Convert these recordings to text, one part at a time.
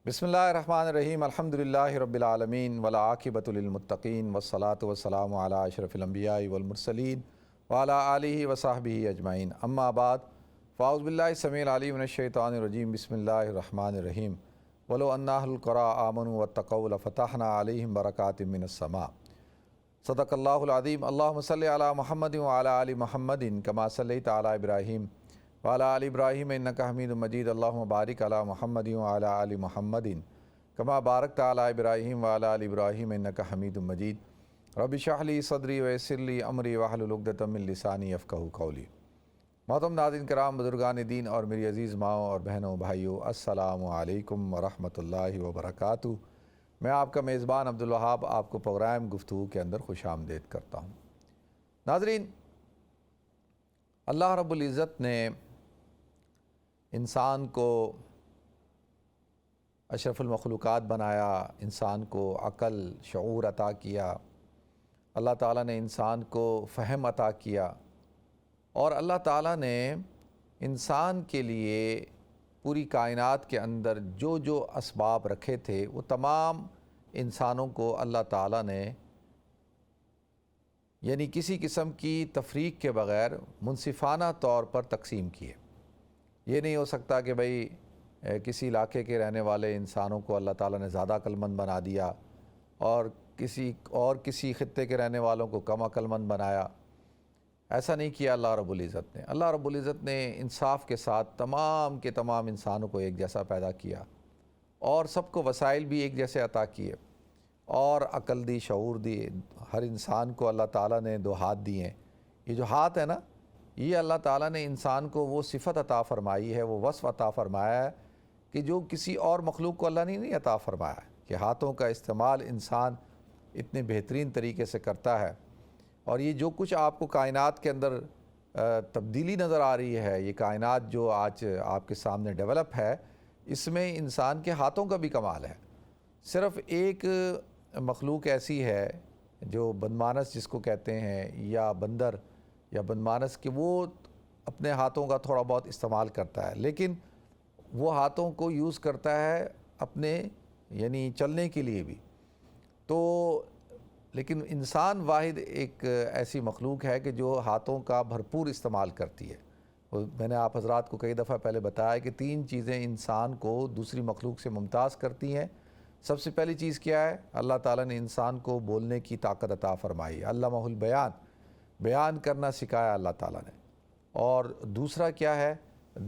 بسم اللہ الرحمن الرحیم الحمدللہ رب العالمین والعاقبۃ للمتقین والصلاة والسلام علی اشرف الانبیاء والمرسلین وعلی آلہ وصحبہ اجمعین اما بعد فاعوذ باللہ السمیع العلیم من الشیطان الرجیم بسم اللہ الرحمن الرحیم ولو ان اہل القری آمنوا واتقوا لفتحنا علیہم برکات من السماء صدق اللہ العظیم اللہم صلی علی محمد وعلی آل محمد کما صلیت علی ابراہیم وعلی آل ابراہیم انکا حمید مجید اللہم بارک علی محمد وعلی آل محمد کما بارکت علی ابراہیم وعلی آل ابراہیم انکا حمید مجید رب اشرح لی صدری ویسر لی امری واحلل عقدۃ من لسانی یفقہوا قولی۔ محترم ناظرین کرام، بزرگان دین اور میری عزیز ماؤں اور بہنوں بھائیوں، السلام علیکم ورحمۃ اللہ وبرکاتہ۔ میں آپ کا میزبان عبدالوہاب آپ کو پروگرام گفتگو کے اندر خوش آمدید کرتا ہوں۔ ناظرین، اللہ رب العزت نے انسان کو اشرف المخلوقات بنایا، انسان کو عقل شعور عطا کیا، اللہ تعالیٰ نے انسان کو فہم عطا کیا، اور اللہ تعالیٰ نے انسان کے لیے پوری کائنات کے اندر جو جو اسباب رکھے تھے وہ تمام انسانوں کو اللہ تعالیٰ نے یعنی کسی قسم کی تفریق کے بغیر منصفانہ طور پر تقسیم کیے۔ یہ نہیں ہو سکتا کہ بھئی کسی علاقے کے رہنے والے انسانوں کو اللہ تعالیٰ نے زیادہ عقل مند بنا دیا اور کسی خطے کے رہنے والوں کو کم عقل مند بنایا۔ ایسا نہیں کیا اللہ رب العزت نے۔ اللہ رب العزت نے انصاف کے ساتھ تمام کے تمام انسانوں کو ایک جیسا پیدا کیا اور سب کو وسائل بھی ایک جیسے عطا کیے اور عقل دی، شعور دی۔ ہر انسان کو اللہ تعالیٰ نے دو ہاتھ دیے ہیں۔ یہ جو ہاتھ ہے نا، یہ اللہ تعالیٰ نے انسان کو وہ صفت عطا فرمائی ہے، وہ وصف عطا فرمایا ہے کہ جو کسی اور مخلوق کو اللہ نے نہیں عطا فرمایا ہے، کہ ہاتھوں کا استعمال انسان اتنے بہترین طریقے سے کرتا ہے۔ اور یہ جو کچھ آپ کو کائنات کے اندر تبدیلی نظر آ رہی ہے، یہ کائنات جو آج آپ کے سامنے ڈیولپ ہے، اس میں انسان کے ہاتھوں کا بھی کمال ہے۔ صرف ایک مخلوق ایسی ہے جو بدمانس جس کو کہتے ہیں، یا بندر یا بدمانس، کہ وہ اپنے ہاتھوں کا تھوڑا بہت استعمال کرتا ہے، لیکن وہ ہاتھوں کو یوز کرتا ہے اپنے یعنی چلنے کے لیے بھی۔ تو لیکن انسان واحد ایک ایسی مخلوق ہے کہ جو ہاتھوں کا بھرپور استعمال کرتی ہے۔ میں نے آپ حضرات کو کئی دفعہ پہلے بتایا کہ 3 چیزیں انسان کو دوسری مخلوق سے ممتاز کرتی ہیں۔ سب سے پہلی چیز کیا ہے؟ اللہ تعالیٰ نے انسان کو بولنے کی طاقت عطا فرمائی، علمہ البیان، بیان کرنا سکھایا اللہ تعالیٰ نے۔ اور دوسرا کیا ہے؟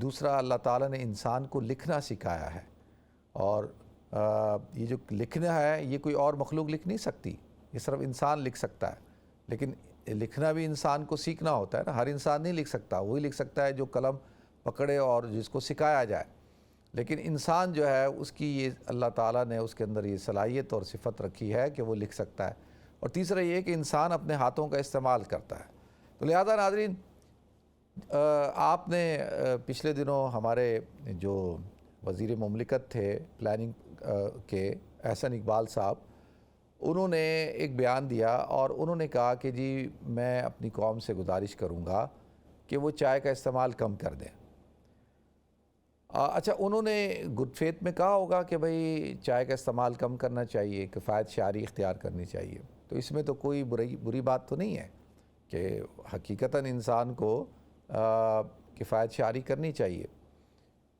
دوسرا اللہ تعالیٰ نے انسان کو لکھنا سکھایا ہے، اور یہ جو لکھنا ہے یہ کوئی اور مخلوق لکھ نہیں سکتی، یہ صرف انسان لکھ سکتا ہے۔ لیکن لکھنا بھی انسان کو سیکھنا ہوتا ہے نا، ہر انسان نہیں لکھ سکتا، وہی لکھ سکتا ہے جو قلم پکڑے اور جس کو سکھایا جائے۔ لیکن انسان جو ہے اس کی یہ اللہ تعالیٰ نے اس کے اندر یہ صلاحیت اور صفت رکھی ہے کہ وہ لکھ سکتا ہے۔ اور تیسرا یہ کہ انسان اپنے ہاتھوں کا استعمال کرتا ہے۔ تو لہذا ناظرین، آپ نے پچھلے دنوں ہمارے جو وزیر مملکت تھے پلاننگ کے، احسن اقبال صاحب، انہوں نے ایک بیان دیا اور انہوں نے کہا کہ جی میں اپنی قوم سے گزارش کروں گا کہ وہ چائے کا استعمال کم کر دیں۔ اچھا، انہوں نے گڈ فیتھ میں کہا ہوگا کہ بھئی چائے کا استعمال کم کرنا چاہیے، کفایت شعاری اختیار کرنی چاہیے، تو اس میں تو کوئی بری بات تو نہیں ہے کہ حقیقتاً انسان کو کفایت شعاری کرنی چاہیے۔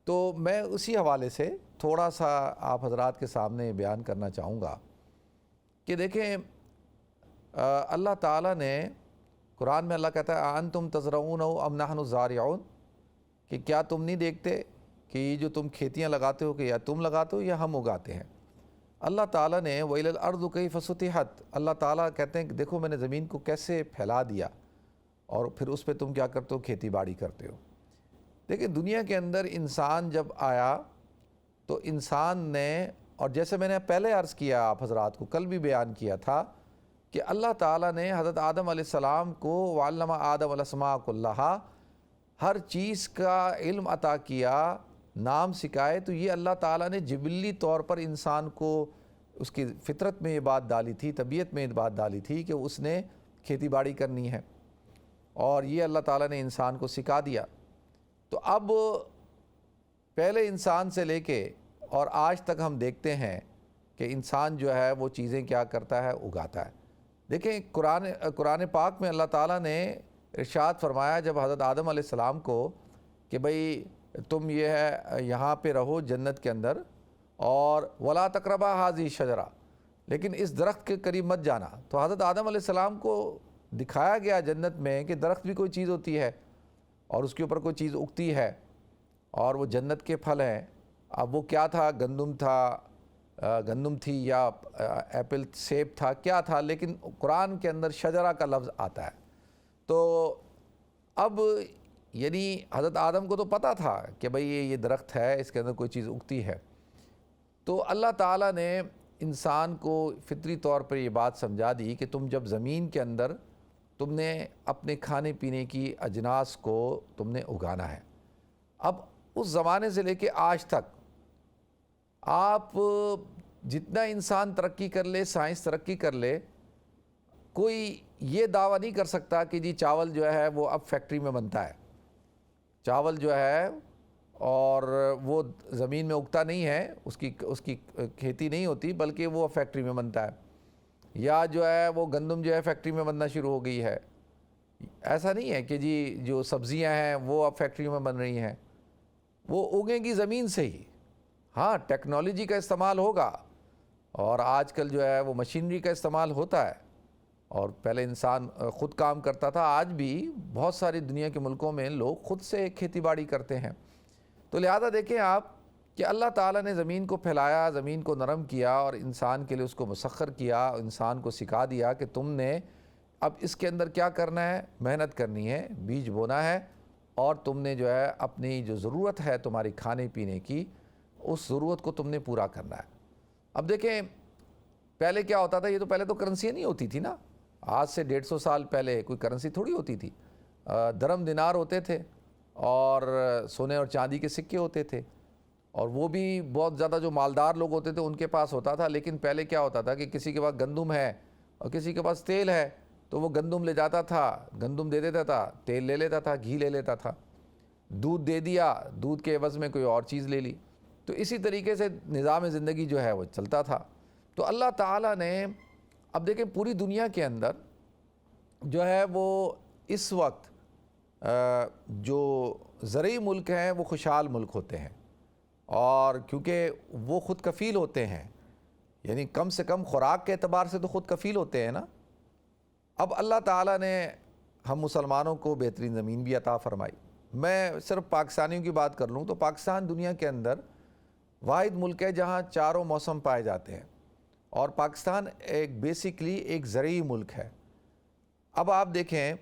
تو میں اسی حوالے سے تھوڑا سا آپ حضرات کے سامنے بیان کرنا چاہوں گا کہ دیکھیں، اللہ تعالیٰ نے قرآن میں اللہ کہتا ہے اَأَنْتُمْ تَزْرَعُونَهُ أَمْ نَحْنُ الزَّارِعُونَ، کہ کیا تم نہیں دیکھتے کہ یہ جو تم کھیتیاں لگاتے ہو کہ یا تم لگاتے ہو یا ہم اگاتے ہیں۔ اللہ تعالیٰ نے وَإِلَى الْأَرْضُ كَيْفَ سُطِحَتْ، اللہ تعالیٰ کہتے ہیں کہ دیکھو میں نے زمین کو کیسے پھیلا دیا، اور پھر اس پہ تم کیا کرتے ہو؟ کھیتی باڑی کرتے ہو۔ دیکھیں، دنیا کے اندر انسان جب آیا تو انسان نے، اور جیسے میں نے پہلے عرض کیا آپ حضرات کو، کل بھی بیان کیا تھا کہ اللہ تعالیٰ نے حضرت آدم علیہ السلام کو وَعَلَّمَ آدَمَ الْأَسْمَاءَ كُلَّهَا، ہر چیز کا علم عطا کیا، نام سکھائے۔ تو یہ اللہ تعالیٰ نے جبلی طور پر انسان کو اس کی فطرت میں یہ بات ڈالی تھی، طبیعت میں یہ بات ڈالی تھی کہ اس نے کھیتی باڑی کرنی ہے، اور یہ اللہ تعالیٰ نے انسان کو سکھا دیا۔ تو اب پہلے انسان سے لے کے اور آج تک ہم دیکھتے ہیں کہ انسان جو ہے وہ چیزیں کیا کرتا ہے، اگاتا ہے۔ دیکھیں قرآن پاک میں اللہ تعالیٰ نے ارشاد فرمایا جب حضرت آدم علیہ السلام کو کہ بھئی تم یہ ہے یہاں پہ رہو جنت کے اندر، اور وَلَا تَقْرَبَا هَٰذِهِ الشَّجَرَةَ، لیکن اس درخت کے قریب مت جانا۔ تو حضرت آدم علیہ السلام کو دکھایا گیا جنت میں کہ درخت بھی کوئی چیز ہوتی ہے اور اس کے اوپر کوئی چیز اگتی ہے، اور وہ جنت کے پھل ہیں۔ اب وہ کیا تھا، گندم تھی یا ایپل سیب تھا، کیا تھا، لیکن قرآن کے اندر شجرہ کا لفظ آتا ہے۔ تو اب یعنی حضرت آدم کو تو پتہ تھا کہ بھئی یہ درخت ہے، اس کے اندر کوئی چیز اگتی ہے۔ تو اللہ تعالیٰ نے انسان کو فطری طور پر یہ بات سمجھا دی کہ تم جب زمین کے اندر تم نے اپنے کھانے پینے کی اجناس کو تم نے اگانا ہے۔ اب اس زمانے سے لے کے آج تک آپ جتنا انسان ترقی کر لے، سائنس ترقی کر لے، کوئی یہ دعویٰ نہیں کر سکتا کہ جی چاول جو ہے وہ اب فیکٹری میں بنتا ہے۔ چاول جو ہے اور وہ زمین میں اگتا نہیں ہے، اس کی کھیتی نہیں ہوتی، بلکہ وہ فیکٹری میں بنتا ہے۔ یا جو ہے وہ گندم جو ہے فیکٹری میں بننا شروع ہو گئی ہے۔ ایسا نہیں ہے کہ جی جو سبزیاں ہیں وہ اب فیکٹری میں بن رہی ہیں، وہ اگیں گی زمین سے ہی۔ ہاں، ٹیکنالوجی کا استعمال ہوگا، اور آج کل جو ہے وہ مشینری کا استعمال ہوتا ہے، اور پہلے انسان خود کام کرتا تھا۔ آج بھی بہت ساری دنیا کے ملکوں میں لوگ خود سے کھیتی باڑی کرتے ہیں۔ تو لہذا دیکھیں آپ کہ اللہ تعالیٰ نے زمین کو پھیلایا، زمین کو نرم کیا، اور انسان کے لیے اس کو مسخر کیا، انسان کو سکھا دیا کہ تم نے اب اس کے اندر کیا کرنا ہے، محنت کرنی ہے، بیج بونا ہے، اور تم نے جو ہے اپنی جو ضرورت ہے تمہاری کھانے پینے کی، اس ضرورت کو تم نے پورا کرنا ہے۔ اب دیکھیں پہلے کیا ہوتا تھا، یہ تو پہلے تو کرنسیاں نہیں ہوتی تھی نا، آج سے 150 سال پہلے کوئی کرنسی تھوڑی ہوتی تھی۔ درم دینار ہوتے تھے، اور سونے اور چاندی کے سکے ہوتے تھے، اور وہ بھی بہت زیادہ جو مالدار لوگ ہوتے تھے ان کے پاس ہوتا تھا۔ لیکن پہلے کیا ہوتا تھا کہ کسی کے پاس گندم ہے اور کسی کے پاس تیل ہے، تو وہ گندم لے جاتا تھا، گندم دے دیتا تھا، تیل لے لیتا تھا، گھی لے لیتا تھا، دودھ دے دیا، دودھ کے عوض میں کوئی اور چیز لے لی۔ تو اسی طریقے سے نظام زندگی جو ہے وہ چلتا تھا۔ تو اللہ تعالیٰ نے اب دیکھیں پوری دنیا کے اندر جو ہے وہ اس وقت جو زرعی ملک ہیں وہ خوشحال ملک ہوتے ہیں، اور کیونکہ وہ خود کفیل ہوتے ہیں، یعنی کم سے کم خوراک کے اعتبار سے تو خود کفیل ہوتے ہیں نا۔ اب اللہ تعالیٰ نے ہم مسلمانوں کو بہترین زمین بھی عطا فرمائی۔ میں صرف پاکستانیوں کی بات کر لوں تو پاکستان دنیا کے اندر واحد ملک ہے جہاں چاروں موسم پائے جاتے ہیں، اور پاکستان بیسیکلی ایک زرعی ملک ہے۔ اب آپ دیکھیں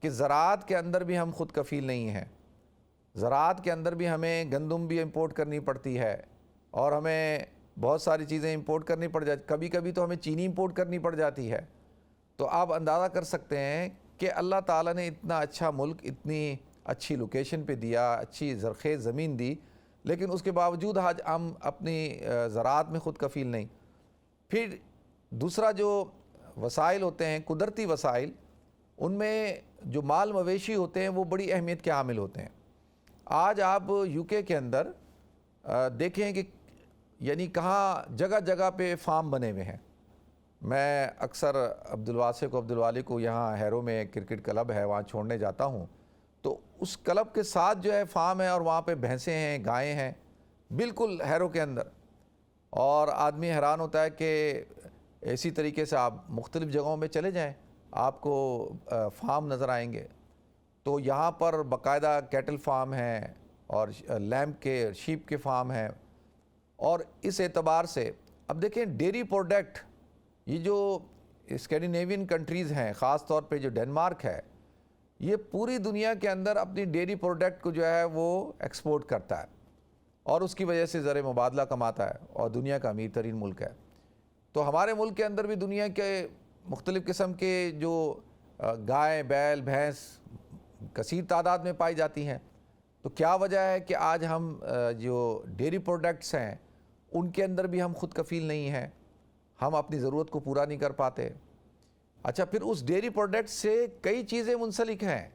کہ زراعت کے اندر بھی ہم خود کفیل نہیں ہیں، زراعت کے اندر بھی ہمیں گندم بھی امپورٹ کرنی پڑتی ہے، اور ہمیں بہت ساری چیزیں امپورٹ کرنی پڑ جاتی، کبھی کبھی تو ہمیں چینی امپورٹ کرنی پڑ جاتی ہے۔ تو آپ اندازہ کر سکتے ہیں کہ اللہ تعالیٰ نے اتنا اچھا ملک اتنی اچھی لوکیشن پہ دیا، اچھی زرخیز زمین دی، لیکن اس کے باوجود آج ہم اپنی زراعت میں خود کفیل نہیں۔ پھر دوسرا جو وسائل ہوتے ہیں، قدرتی وسائل، ان میں جو مال مویشی ہوتے ہیں وہ بڑی اہمیت کے حامل ہوتے ہیں۔ آج آپ یو کے اندر دیکھیں کہ یعنی کہاں جگہ جگہ پہ فارم بنے ہوئے ہیں۔ میں اکثر عبدالوالی کو یہاں ہیرو میں کرکٹ کلب ہے، وہاں چھوڑنے جاتا ہوں، تو اس کلب کے ساتھ جو ہے فارم ہے، اور وہاں پہ بھینسیں ہیں، گائیں ہیں، بالکل ہیرو کے اندر۔ اور آدمی حیران ہوتا ہے کہ اسی طریقے سے آپ مختلف جگہوں میں چلے جائیں، آپ کو فارم نظر آئیں گے۔ تو یہاں پر باقاعدہ کیٹل فارم ہیں، اور لیمب کے، شیپ کے فارم ہیں، اور اس اعتبار سے اب دیکھیں ڈیری پروڈکٹ، یہ جو اسکینڈینیوین کنٹریز ہیں، خاص طور پہ جو ڈنمارک ہے، یہ پوری دنیا کے اندر اپنی ڈیری پروڈکٹ کو جو ہے وہ ایکسپورٹ کرتا ہے، اور اس کی وجہ سے زر مبادلہ کماتا ہے، اور دنیا کا امیر ترین ملک ہے۔ تو ہمارے ملک کے اندر بھی دنیا کے مختلف قسم کے جو گائے، بیل، بھینس کثیر تعداد میں پائی جاتی ہیں۔ تو کیا وجہ ہے کہ آج ہم جو ڈیری پروڈکٹس ہیں ان کے اندر بھی ہم خود کفیل نہیں ہیں، ہم اپنی ضرورت کو پورا نہیں کر پاتے۔ اچھا، پھر اس ڈیری پروڈکٹ سے کئی چیزیں منسلک ہیں،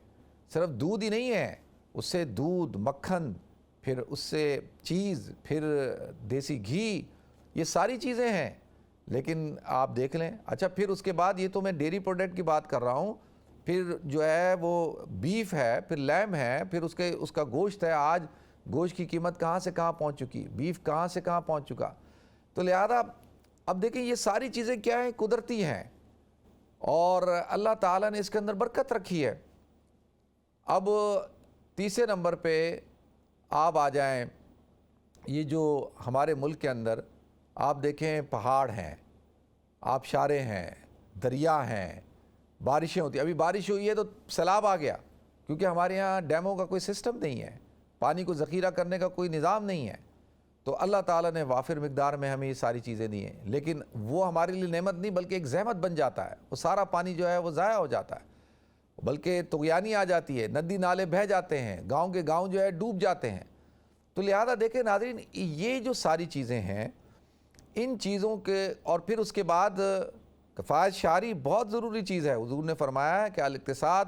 صرف دودھ ہی نہیں ہے، اس سے دودھ، مکھن، پھر اس سے چیز، پھر دیسی گھی، یہ ساری چیزیں ہیں. لیکن آپ دیکھ لیں، اچھا پھر اس کے بعد، یہ تو میں ڈیری پروڈکٹ کی بات کر رہا ہوں، پھر جو ہے وہ بیف ہے، پھر لیم ہے، پھر اس کا گوشت ہے. آج گوشت کی قیمت کہاں سے کہاں پہنچ چکی، بیف کہاں سے کہاں پہنچ چکا. تو لہذا اب دیکھیں یہ ساری چیزیں کیا ہیں، قدرتی ہیں، اور اللہ تعالیٰ نے اس کے اندر برکت رکھی ہے. اب تیسرے نمبر پہ آپ آ جائیں، یہ جو ہمارے ملک کے اندر آپ دیکھیں پہاڑ ہیں، آبشاریں ہیں، دریا ہیں، بارشیں ہوتی ہیں. ابھی بارش ہوئی ہے تو سیلاب آ گیا، کیونکہ ہمارے یہاں ڈیموں کا کوئی سسٹم نہیں ہے، پانی کو ذخیرہ کرنے کا کوئی نظام نہیں ہے. تو اللہ تعالیٰ نے وافر مقدار میں ہمیں یہ ساری چیزیں دی ہیں، لیکن وہ ہمارے لیے نعمت نہیں بلکہ ایک زحمت بن جاتا ہے. وہ سارا پانی جو ہے وہ ضائع ہو جاتا ہے، بلکہ طغیانی آ جاتی ہے، ندی نالے بہہ جاتے ہیں، گاؤں کے گاؤں جو ہے ڈوب جاتے ہیں. تو لہذا دیکھیں ناظرین، یہ جو ساری چیزیں ہیں، ان چیزوں کے، اور پھر اس کے بعد کفایت شعری بہت ضروری چیز ہے. حضور نے فرمایا ہے کہ الاقتصاد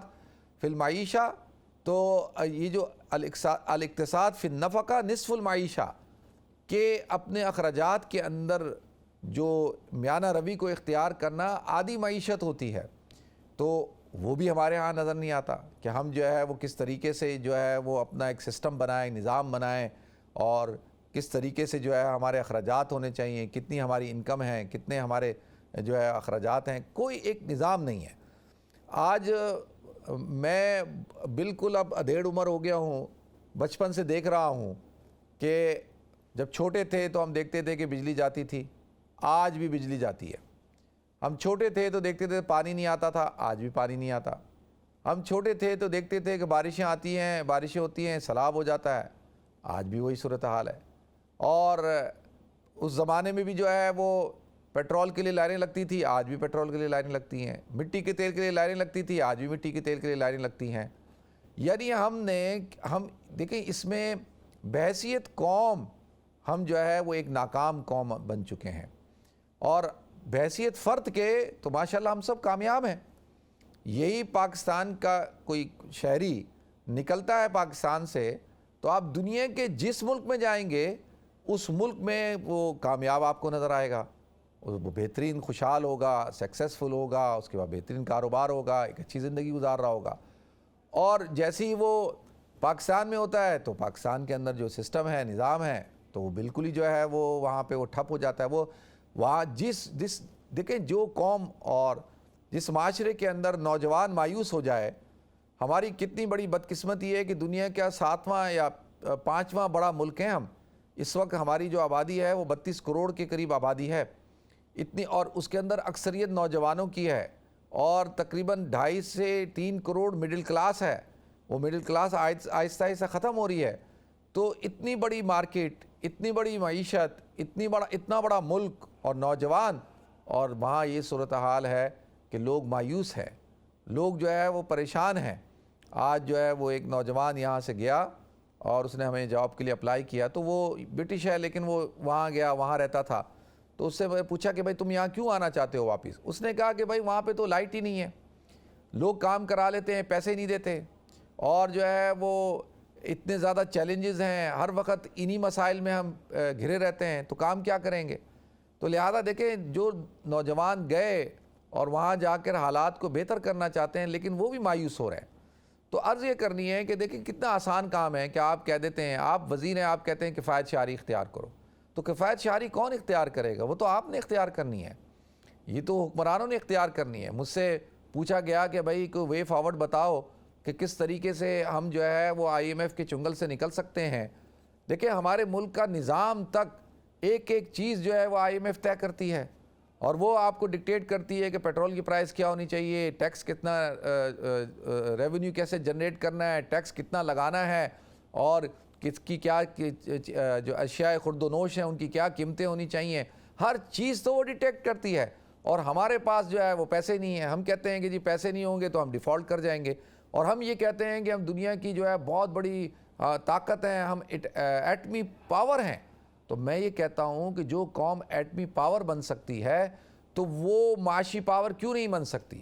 فی المعیشہ، تو یہ جو الاقتصاد فی النفقہ نصف المعیشہ، کہ اپنے اخراجات کے اندر جو میانہ روی کو اختیار کرنا آدھی معیشت ہوتی ہے. تو وہ بھی ہمارے ہاں نظر نہیں آتا کہ ہم جو ہے وہ کس طریقے سے جو ہے وہ اپنا ایک سسٹم بنائیں، نظام بنائیں، اور کس طریقے سے جو ہے ہمارے اخراجات ہونے چاہیے، کتنی ہماری انکم ہے، کتنے ہمارے جو ہے اخراجات ہیں. کوئی ایک نظام نہیں ہے. آج میں بالکل اب ادھیڑ عمر ہو گیا ہوں، بچپن سے دیکھ رہا ہوں کہ جب چھوٹے تھے تو ہم دیکھتے تھے کہ بجلی جاتی تھی، آج بھی بجلی جاتی ہے. ہم چھوٹے تھے تو دیکھتے تھے پانی نہیں آتا تھا، آج بھی پانی نہیں آتا. ہم چھوٹے تھے تو دیکھتے تھے کہ بارشیں آتی ہیں، بارشیں ہوتی ہیں، سیلاب ہو جاتا ہے، آج بھی وہی صورتحال ہے. اور اس زمانے میں بھی جو ہے وہ پیٹرول کے لیے لائنیں لگتی تھی، آج بھی پیٹرول کے لیے لائنیں لگتی ہیں. مٹی کے تیل کے لیے لائنیں لگتی تھی، آج بھی مٹی کے تیل کے لیے لائنیں لگتی ہیں. یعنی ہم دیکھیں اس میں بحیثیت قوم ہم جو ہے وہ ایک ناکام قوم بن چکے ہیں، اور بحیثیت فرد کے تو ماشاءاللہ ہم سب کامیاب ہیں. یہی پاکستان کا کوئی شہری نکلتا ہے پاکستان سے، تو آپ دنیا کے جس ملک میں جائیں گے اس ملک میں وہ کامیاب آپ کو نظر آئے گا، وہ بہترین خوشحال ہوگا، سکسیسفل ہوگا، اس کے بعد بہترین کاروبار ہوگا، ایک اچھی زندگی گزار رہا ہوگا. اور جیسے ہی وہ پاکستان میں ہوتا ہے تو پاکستان کے اندر جو سسٹم ہے، نظام ہے، تو وہ بالکل ہی جو ہے وہ وہاں پہ وہ ٹھپ ہو جاتا ہے. وہ وہاں دیکھیں جو قوم اور جس معاشرے کے اندر نوجوان مایوس ہو جائے، ہماری کتنی بڑی بدقسمتی ہے کہ دنیا کا 7واں یا 5واں بڑا ملک ہے ہم. اس وقت ہماری جو آبادی ہے وہ 32 کروڑ کے قریب آبادی ہے اتنی، اور اس کے اندر اکثریت نوجوانوں کی ہے، اور تقریباً 2.5 سے 3 کروڑ مڈل کلاس ہے. وہ مڈل کلاس آہستہ آہستہ ختم ہو رہی ہے. تو اتنی بڑی مارکیٹ، اتنی بڑی معیشت، اتنا بڑا ملک اور نوجوان، اور وہاں یہ صورتحال ہے کہ لوگ مایوس ہیں، لوگ جو ہے وہ پریشان ہیں. آج جو ہے وہ ایک نوجوان یہاں سے گیا اور اس نے ہمیں جاب کے لیے اپلائی کیا، تو وہ برٹش ہے لیکن وہ وہاں گیا، وہاں رہتا تھا. تو اس سے میں پوچھا کہ بھائی تم یہاں کیوں آنا چاہتے ہو واپس؟ اس نے کہا کہ بھائی وہاں پہ تو لائٹ ہی نہیں ہے، لوگ کام کرا لیتے ہیں، پیسے نہیں دیتے، اور جو ہے وہ اتنے زیادہ چیلنجز ہیں، ہر وقت انہی مسائل میں ہم گھرے رہتے ہیں، تو کام کیا کریں گے؟ تو لہذا دیکھیں جو نوجوان گئے اور وہاں جا کر حالات کو بہتر کرنا چاہتے ہیں، لیکن وہ بھی مایوس ہو رہے ہیں. تو عرض یہ کرنی ہے کہ دیکھیں کتنا آسان کام ہے کہ آپ کہہ دیتے ہیں، آپ وزیر ہیں، آپ کہتے ہیں کفایت شعری اختیار کرو. تو کفایت شعری کون اختیار کرے گا؟ وہ تو آپ نے اختیار کرنی ہے، یہ تو حکمرانوں نے اختیار کرنی ہے. مجھ سے پوچھا گیا کہ بھائی کوئی وے فارورڈ بتاؤ کہ کس طریقے سے ہم جو ہے وہ IMF کے چنگل سے نکل سکتے ہیں. دیکھیں ہمارے ملک کا نظام تک ایک ایک چیز جو ہے وہ IMF طے کرتی ہے، اور وہ آپ کو ڈکٹیٹ کرتی ہے کہ پیٹرول کی پرائس کیا ہونی چاہیے، ٹیکس کتنا، ریونیو کیسے جنریٹ کرنا ہے، ٹیکس کتنا لگانا ہے، اور کس کی کیا جو اشیاء خرد و نوش ہیں ان کی کیا قیمتیں ہونی چاہیے. ہر چیز تو وہ ڈیٹیکٹ کرتی ہے، اور ہمارے پاس جو ہے وہ پیسے نہیں ہیں. ہم کہتے ہیں کہ جی پیسے نہیں ہوں گے تو ہم ڈیفالٹ کر جائیں گے، اور ہم یہ کہتے ہیں کہ ہم دنیا کی جو ہے بہت بڑی طاقت ہیں، ہم ایٹمی پاور ہیں. تو میں یہ کہتا ہوں کہ جو قوم ایٹمی پاور بن سکتی ہے تو وہ معاشی پاور کیوں نہیں بن سکتی؟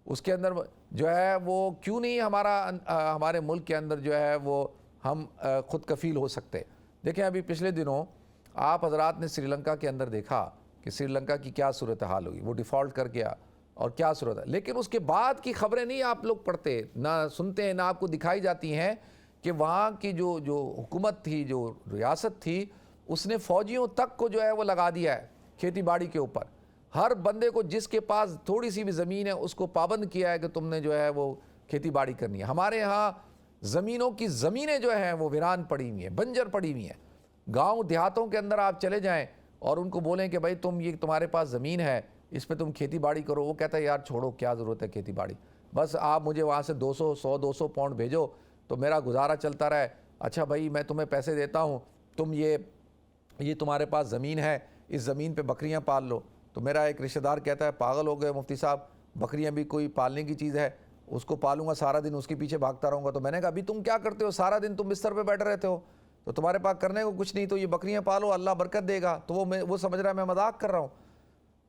اس کے اندر جو ہے وہ کیوں نہیں ہمارے ملک کے اندر جو ہے وہ ہم خود کفیل ہو سکتے. دیکھیں ابھی پچھلے دنوں آپ حضرات نے سری لنکا کے اندر دیکھا کہ سری لنکا کی کیا صورتحال ہوئی, وہ ڈیفالٹ کر گیا اور کیا صورت ہے. لیکن اس کے بعد کی خبریں نہیں آپ لوگ پڑھتے, نہ سنتے ہیں, نہ آپ کو دکھائی جاتی ہیں کہ وہاں کی جو حکومت تھی, جو ریاست تھی, اس نے فوجیوں تک کو جو ہے وہ لگا دیا ہے کھیتی باڑی کے اوپر. ہر بندے کو جس کے پاس تھوڑی سی بھی زمین ہے اس کو پابند کیا ہے کہ تم نے جو ہے وہ کھیتی باڑی کرنی ہے. ہمارے ہاں زمینوں کی زمینیں جو ہیں وہ ویران پڑی ہوئی ہیں, بنجر پڑی ہوئی ہیں. گاؤں دیہاتوں کے اندر آپ چلے جائیں اور ان کو بولیں کہ بھائی یہ تمہارے پاس زمین ہے, اس پہ تم کھیتی باڑی کرو, وہ کہتا ہے یار چھوڑو, کیا ضرورت ہے کھیتی باڑی, بس آپ مجھے وہاں سے 200 پاؤنڈ بھیجو تو میرا گزارا چلتا رہے. اچھا بھائی میں تمہیں پیسے دیتا ہوں, تم یہ تمہارے پاس زمین ہے, اس زمین پہ بکریاں پال لو. تو میرا ایک رشتہ دار کہتا ہے پاگل ہو گئے مفتی صاحب, بکریاں بھی کوئی پالنے کی چیز ہے, اس کو پالوں گا سارا دن اس کے پیچھے بھاگتا رہوں گا. تو میں نے کہا ابھی تم کیا کرتے ہو, سارا دن تم بستر پہ بیٹھے رہتے ہو, تو تمہارے پاس کرنے کو کچھ نہیں, تو یہ بکریاں پالو, اللہ برکت دے گا. تو وہ سمجھ رہا ہے میں مذاق کر رہا ہوں,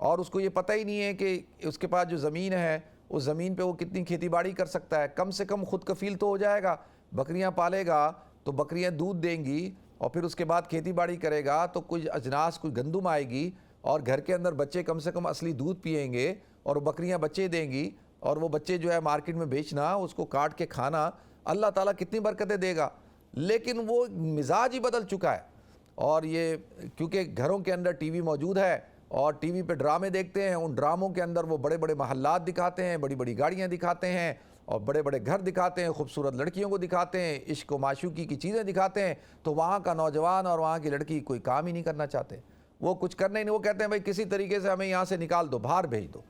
اور اس کو یہ پتہ ہی نہیں ہے کہ اس کے پاس جو زمین ہے اس زمین پہ وہ کتنی کھیتی باڑی کر سکتا ہے. کم سے کم خود کفیل تو ہو جائے گا. بکریاں پالے گا تو بکریاں دودھ دیں گی, اور پھر اس کے بعد کھیتی باڑی کرے گا تو کچھ اجناس, کوئی گندم آئے گی, اور گھر کے اندر بچے کم سے کم اصلی دودھ پئیں گے, اور بکریاں بچے دیں گی, اور وہ بچے جو ہے مارکیٹ میں بیچنا, اس کو کاٹ کے کھانا, اللہ تعالیٰ کتنی برکتیں دے گا. لیکن وہ مزاج ہی بدل چکا ہے. اور یہ کیونکہ گھروں کے اندر ٹی وی موجود ہے اور ٹی وی پہ ڈرامے دیکھتے ہیں, ان ڈراموں کے اندر وہ بڑے بڑے محلات دکھاتے ہیں, بڑی بڑی گاڑیاں دکھاتے ہیں, اور بڑے بڑے گھر دکھاتے ہیں, خوبصورت لڑکیوں کو دکھاتے ہیں, عشق و معشوقی کی چیزیں دکھاتے ہیں. تو وہاں کا نوجوان اور وہاں کی لڑکی کوئی کام ہی نہیں کرنا چاہتے, وہ کچھ کرنے ہی نہیں, وہ کہتے ہیں بھائی کسی طریقے سے ہمیں یہاں سے نکال دو, باہر بھیج دو.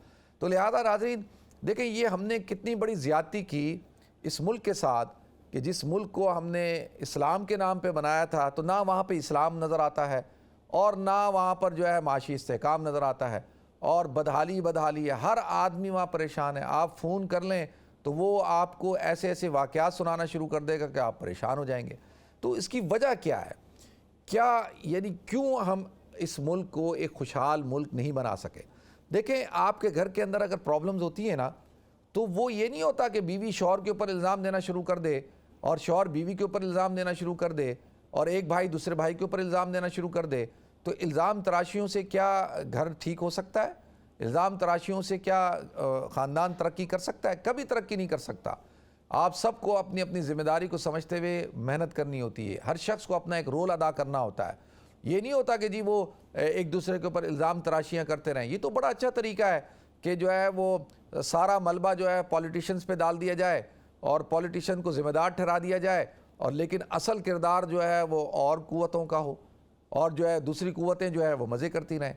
تو لہذا ناظرین دیکھیں یہ ہم نے کتنی بڑی زیادتی کی اس ملک کے ساتھ, کہ جس ملک کو ہم نے اسلام کے نام پہ بنایا تھا تو نہ وہاں پہ اسلام نظر آتا ہے, اور نہ وہاں پر جو ہے معاشی استحکام نظر آتا ہے, اور بدحالی ہے, ہر آدمی وہاں پریشان ہے. آپ فون کر لیں تو وہ آپ کو ایسے ایسے واقعات سنانا شروع کر دے گا کہ آپ پریشان ہو جائیں گے. تو اس کی وجہ کیا ہے, کیا یعنی کیوں ہم اس ملک کو ایک خوشحال ملک نہیں بنا سکے. دیکھیں آپ کے گھر کے اندر اگر پرابلمز ہوتی ہیں نا, تو وہ یہ نہیں ہوتا کہ بیوی شوہر کے اوپر الزام دینا شروع کر دے, اور شوہر بیوی کے اوپر الزام دینا شروع کر دے, اور ایک بھائی دوسرے بھائی کے اوپر الزام دینا شروع کر دے. تو الزام تراشیوں سے کیا گھر ٹھیک ہو سکتا ہے؟ الزام تراشیوں سے کیا خاندان ترقی کر سکتا ہے؟ کبھی ترقی نہیں کر سکتا. آپ سب کو اپنی اپنی ذمہ داری کو سمجھتے ہوئے محنت کرنی ہوتی ہے, ہر شخص کو اپنا ایک رول ادا کرنا ہوتا ہے. یہ نہیں ہوتا کہ جی وہ ایک دوسرے کے اوپر الزام تراشیاں کرتے رہیں. یہ تو بڑا اچھا طریقہ ہے کہ جو ہے وہ سارا ملبہ جو ہے پولیٹیشنز پہ ڈال دیا جائے, اور پولیٹیشن کو ذمہ دار ٹھہرا دیا جائے, اور لیکن اصل کردار جو ہے وہ اور قوتوں کا ہو, اور جو ہے دوسری قوتیں جو ہے وہ مزے کرتی رہیں.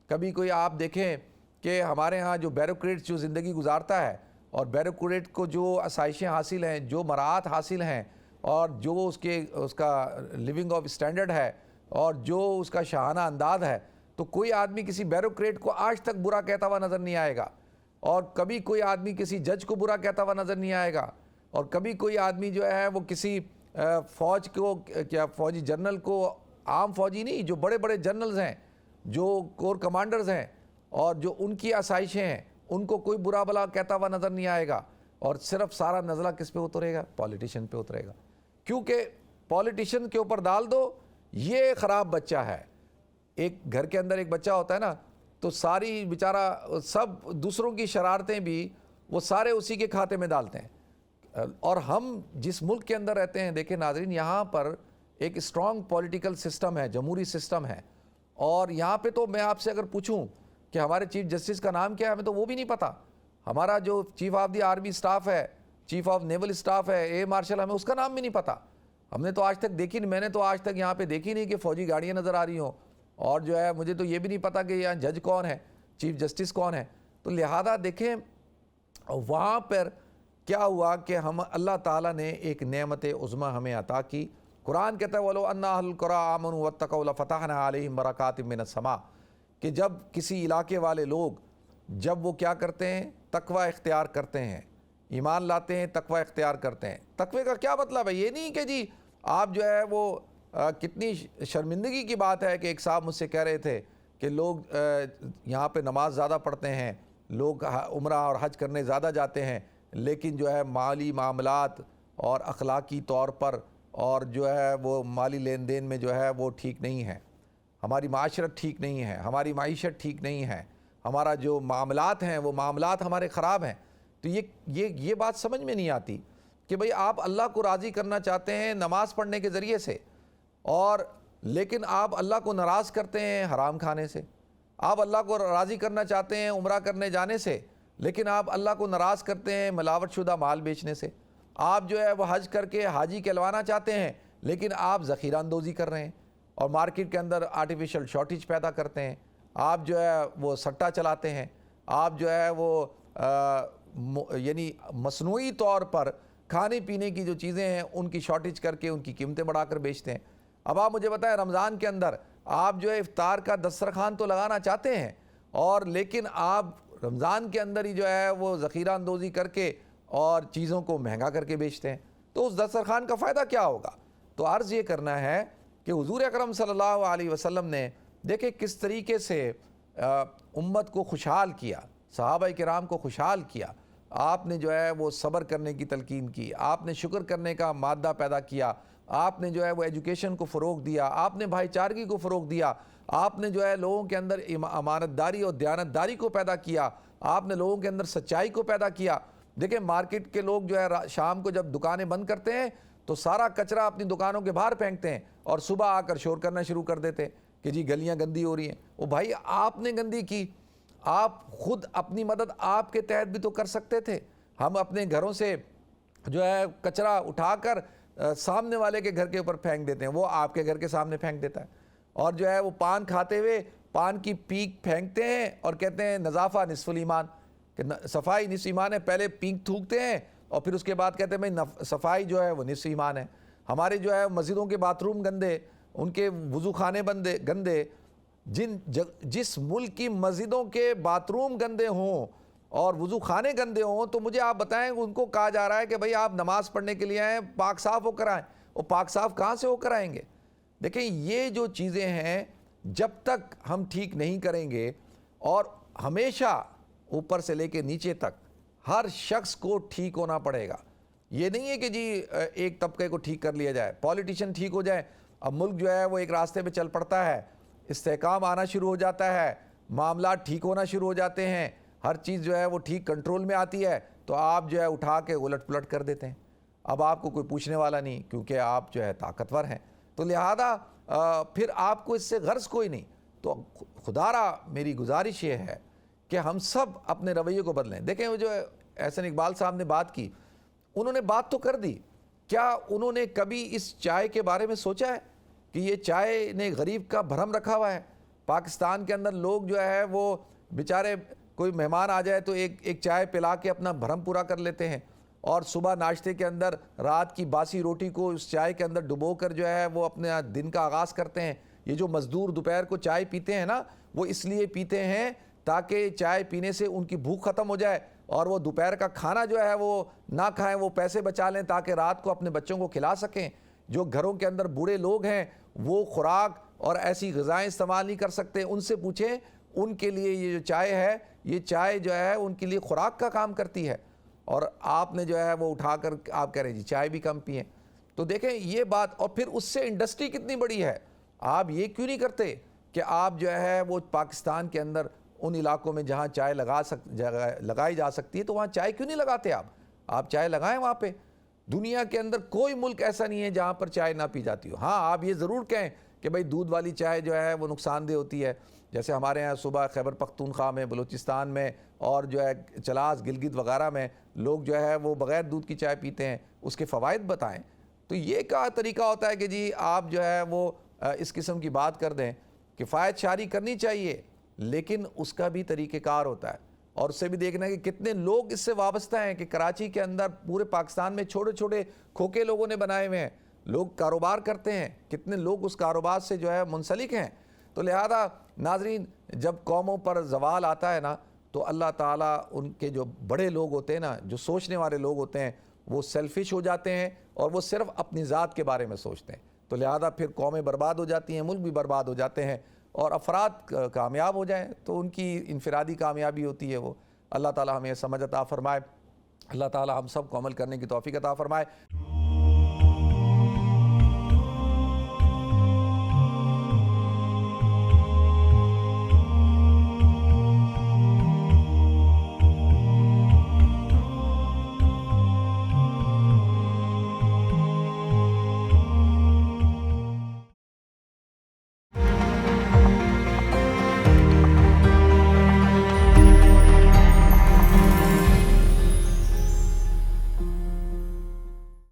کبھی کوئی آپ دیکھیں کہ ہمارے ہاں جو بیوروکریٹ جو زندگی گزارتا ہے, اور بیوروکریٹ کو جو آسائشیں حاصل ہیں, جو مراعات حاصل ہیں, اور جو اس کا لیونگ آف اسٹینڈرڈ ہے, اور جو اس کا شاہانہ انداز ہے, تو کوئی آدمی کسی بیوروکریٹ کو آج تک برا کہتا ہوا نظر نہیں آئے گا, اور کبھی کوئی آدمی کسی جج کو برا کہتا ہوا نظر نہیں آئے گا, اور کبھی کوئی آدمی جو ہے وہ کسی فوج کو, کیا فوجی جنرل کو, عام فوجی نہیں, جو بڑے بڑے جنرلز ہیں, جو کور کمانڈرز ہیں, اور جو ان کی آسائشیں ہیں, ان کو کوئی برا بلا کہتا ہوا نظر نہیں آئے گا. اور صرف سارا نزلہ کس پہ اترے گا؟ پولیٹیشن پہ اترے گا, کیونکہ پولیٹیشن کے اوپر ڈال دو یہ خراب بچہ ہے. ایک گھر کے اندر ایک بچہ ہوتا ہے نا, تو ساری بیچارہ سب دوسروں کی شرارتیں بھی وہ سارے اسی کے کھاتے میں ڈالتے ہیں. اور ہم جس ملک کے اندر رہتے ہیں, دیکھیں ناظرین, یہاں پر ایک اسٹرانگ پولیٹیکل سسٹم ہے, جمہوری سسٹم ہے, اور یہاں پہ تو میں آپ سے اگر پوچھوں کہ ہمارے چیف جسٹس کا نام کیا ہے, ہمیں تو وہ بھی نہیں پتا. ہمارا جو chief of the army staff ہے, چیف آف نیول اسٹاف ہے, اے مارشل, ہمیں اس کا نام بھی نہیں پتا. ہم نے تو آج تک دیکھی نہیں, میں نے تو آج تک یہاں پہ دیکھی نہیں کہ فوجی گاڑیاں نظر آ رہی ہوں, اور جو ہے مجھے تو یہ بھی نہیں پتا کہ یہاں جج کون ہے, چیف جسٹس کون ہے. تو لہذا دیکھیں وہاں پر کیا ہوا کہ ہم اللہ تعالیٰ نے ایک نعمت عظمی ہمیں عطا کی. قرآن کہتا ہے وَلَوْ أَنَّ أَهْلَ الْقُرَىٰ آمَنُوا وَاتَّقَوْا لَفَتَحْنَا عَلَيْهِمْ بَرَكَاتٍ مِّنَ السَّمَاءِ, کہ جب کسی علاقے والے لوگ جب وہ کیا کرتے ہیں, تقوی اختیار کرتے ہیں, ایمان لاتے ہیں, تقوی اختیار کرتے ہیں. تقوی کا کیا مطلب ہے؟ یہ نہیں کہ جی آپ جو ہے وہ کتنی شرمندگی کی بات ہے کہ ایک صاحب مجھ سے کہہ رہے تھے کہ لوگ یہاں پہ نماز زیادہ پڑھتے ہیں, لوگ عمرہ اور حج کرنے زیادہ جاتے ہیں, لیکن جو ہے مالی معاملات اور اخلاقی طور پر اور جو ہے وہ مالی لین دین میں جو ہے وہ ٹھیک نہیں ہے، ہماری معاشرت ٹھیک نہیں ہے، ہماری معیشت ٹھیک نہیں ہے، ہمارا جو معاملات ہیں وہ معاملات ہمارے خراب ہیں، تو یہ بات سمجھ میں نہیں آتی کہ بھئی آپ اللہ کو راضی کرنا چاہتے ہیں نماز پڑھنے کے ذریعے سے، اور لیکن آپ اللہ کو ناراض کرتے ہیں حرام کھانے سے۔ آپ اللہ کو راضی کرنا چاہتے ہیں عمرہ کرنے جانے سے، لیکن آپ اللہ کو ناراض کرتے ہیں ملاوٹ شدہ مال بیچنے سے۔ آپ جو ہے وہ حج کر کے حاجی کہلوانا چاہتے ہیں، لیکن آپ ذخیرہ اندوزی کر رہے ہیں اور مارکیٹ کے اندر آرٹیفیشل شارٹیج پیدا کرتے ہیں۔ آپ جو ہے وہ سٹہ چلاتے ہیں، آپ جو ہے وہ یعنی مصنوعی طور پر کھانے پینے کی جو چیزیں ہیں ان کی شارٹیج کر کے ان کی قیمتیں بڑھا کر بیچتے ہیں۔ اب آپ مجھے بتائیں رمضان کے اندر آپ جو ہے افطار کا دسترخوان تو لگانا چاہتے ہیں، اور لیکن آپ رمضان کے اندر ہی جو ہے وہ ذخیرہ اندوزی کر کے اور چیزوں کو مہنگا کر کے بیچتے ہیں، تو اس دسترخوان کا فائدہ کیا ہوگا؟ تو عرض یہ کرنا ہے کہ حضور اکرم صلی اللہ علیہ وسلم نے دیکھیں کس طریقے سے امت کو خوشحال کیا، صحابہ کرام کو خوشحال کیا۔ آپ نے جو ہے وہ صبر کرنے کی تلقین کی، آپ نے شکر کرنے کا مادہ پیدا کیا، آپ نے جو ہے وہ ایجوکیشن کو فروغ دیا، آپ نے بھائی چارگی کو فروغ دیا، آپ نے جو ہے لوگوں کے اندر امانت داری اور دیانت داری کو پیدا کیا، آپ نے لوگوں کے اندر سچائی کو پیدا کیا۔ دیکھیں مارکیٹ کے لوگ جو ہے شام کو جب دکانیں بند کرتے ہیں تو سارا کچرا اپنی دکانوں کے باہر پھینکتے ہیں اور صبح آ کر شور کرنا شروع کر دیتے ہیں کہ جی گلیاں گندی ہو رہی ہیں۔ وہ بھائی آپ نے گندی کی، آپ خود اپنی مدد آپ کے تحت بھی تو کر سکتے تھے۔ ہم اپنے گھروں سے جو ہے کچرا اٹھا کر سامنے والے کے گھر کے اوپر پھینک دیتے ہیں، وہ آپ کے گھر کے سامنے پھینک دیتا ہے، اور جو ہے وہ پان کھاتے ہوئے پان کی پیک پھینکتے ہیں اور کہتے ہیں نظافہ نصف الایمان، کہ صفائی نصف ایمان ہے۔ پہلے پیک تھوکتے ہیں اور پھر اس کے بعد کہتے ہیں بھائی صفائی جو ہے وہ نصف ایمان ہے۔ ہمارے جو ہے مسجدوں کے باتھ روم گندے، ان کے وضو خانے گندے، جس ملک کی مسجدوں کے باتھ روم گندے ہوں اور وضو خانے گندے ہوں، تو مجھے آپ بتائیں ان کو کہا جا رہا ہے کہ بھئی آپ نماز پڑھنے کے لیے آئیں، پاک صاف ہو کر آئیں۔ وہ پاک صاف کہاں سے ہو کر آئیں گے؟ دیکھیں یہ جو چیزیں ہیں جب تک ہم ٹھیک نہیں کریں گے، اور ہمیشہ اوپر سے لے کے نیچے تک ہر شخص کو ٹھیک ہونا پڑے گا۔ یہ نہیں ہے کہ جی ایک طبقے کو ٹھیک کر لیا جائے، پولیٹیشین ٹھیک ہو جائے، اب ملک جو ہے وہ ایک راستے پہ چل پڑتا ہے، استحکام آنا شروع ہو جاتا ہے، معاملات ٹھیک ہونا شروع ہو جاتے ہیں، ہر چیز جو ہے وہ ٹھیک کنٹرول میں آتی ہے، تو آپ جو ہے اٹھا کے الٹ پلٹ کر دیتے ہیں۔ اب آپ کو کوئی پوچھنے والا نہیں، کیونکہ آپ جو ہے طاقتور ہیں، تو لہذا پھر آپ کو اس سے غرض کوئی نہیں۔ تو خدا را میری گزارش یہ ہے کہ ہم سب اپنے رویے کو بدلیں۔ دیکھیں وہ جو احسن اقبال صاحب نے بات کی، انہوں نے بات تو کر دی، کیا انہوں نے کبھی اس چائے کے بارے میں سوچا ہے کہ یہ چائے نے غریب کا بھرم رکھا ہوا ہے؟ پاکستان کے اندر لوگ جو ہے وہ بیچارے، کوئی مہمان آ جائے تو ایک چائے پلا کے اپنا بھرم پورا کر لیتے ہیں، اور صبح ناشتے کے اندر رات کی باسی روٹی کو اس چائے کے اندر ڈبو کر جو ہے وہ اپنے دن کا آغاز کرتے ہیں۔ یہ جو مزدور دوپہر کو چائے پیتے ہیں نا، وہ اس لیے پیتے ہیں تاکہ چائے پینے سے ان کی بھوک ختم ہو جائے اور وہ دوپہر کا کھانا جو ہے وہ نہ کھائیں، وہ پیسے بچا لیں تاکہ رات کو اپنے بچوں کو کھلا سکیں۔ جو گھروں کے اندر بوڑھے لوگ ہیں وہ خوراک اور ایسی غذائیں استعمال نہیں کر سکتے، ان سے پوچھیں، ان کے لیے یہ جو چائے ہے، یہ چائے جو ہے ان کے لیے خوراک کا کام کرتی ہے، اور آپ نے جو ہے وہ اٹھا کر آپ کہہ رہے ہیں جی چائے بھی کم پئیں۔ تو دیکھیں یہ بات، اور پھر اس سے انڈسٹری کتنی بڑی ہے۔ آپ یہ کیوں نہیں کرتے کہ آپ جو ہے وہ پاکستان کے اندر ان علاقوں میں جہاں چائے لگائی جا سکتی ہے تو وہاں چائے کیوں نہیں لگاتے؟ آپ چائے لگائیں وہاں پہ۔ دنیا کے اندر کوئی ملک ایسا نہیں ہے جہاں پر چائے نہ پی جاتی ہو۔ ہاں آپ یہ ضرور کہیں کہ بھئی دودھ والی چائے جو ہے وہ نقصان دہ ہوتی ہے، جیسے ہمارے ہاں صبح خیبر پختونخوا میں، بلوچستان میں اور جو ہے چلاس گلگت وغیرہ میں لوگ جو ہے وہ بغیر دودھ کی چائے پیتے ہیں، اس کے فوائد بتائیں۔ تو یہ کیا طریقہ ہوتا ہے کہ جی آپ جو ہے وہ اس قسم کی بات کر دیں؟ کفایت شاری کرنی چاہیے، لیکن اس کا بھی طریقہ کار ہوتا ہے، اور اس سے بھی دیکھنا ہے کہ کتنے لوگ اس سے وابستہ ہیں، کہ کراچی کے اندر پورے پاکستان میں چھوٹے چھوٹے کھوکے لوگوں نے بنائے ہوئے ہیں، لوگ کاروبار کرتے ہیں، کتنے لوگ اس کاروبار سے جو ہے منسلک ہیں۔ تو لہذا ناظرین، جب قوموں پر زوال آتا ہے نا، تو اللہ تعالیٰ ان کے جو بڑے لوگ ہوتے ہیں نا، جو سوچنے والے لوگ ہوتے ہیں، وہ سیلفش ہو جاتے ہیں اور وہ صرف اپنی ذات کے بارے میں سوچتے ہیں، تو لہذا پھر قومیں برباد ہو جاتی ہیں، ملک بھی برباد ہو جاتے ہیں، اور افراد کامیاب ہو جائیں تو ان کی انفرادی کامیابی ہوتی ہے وہ۔ اللہ تعالیٰ ہمیں سمجھ عطا فرمائے، اللہ تعالیٰ ہم سب کو عمل کرنے کی توفیق عطا فرمائے۔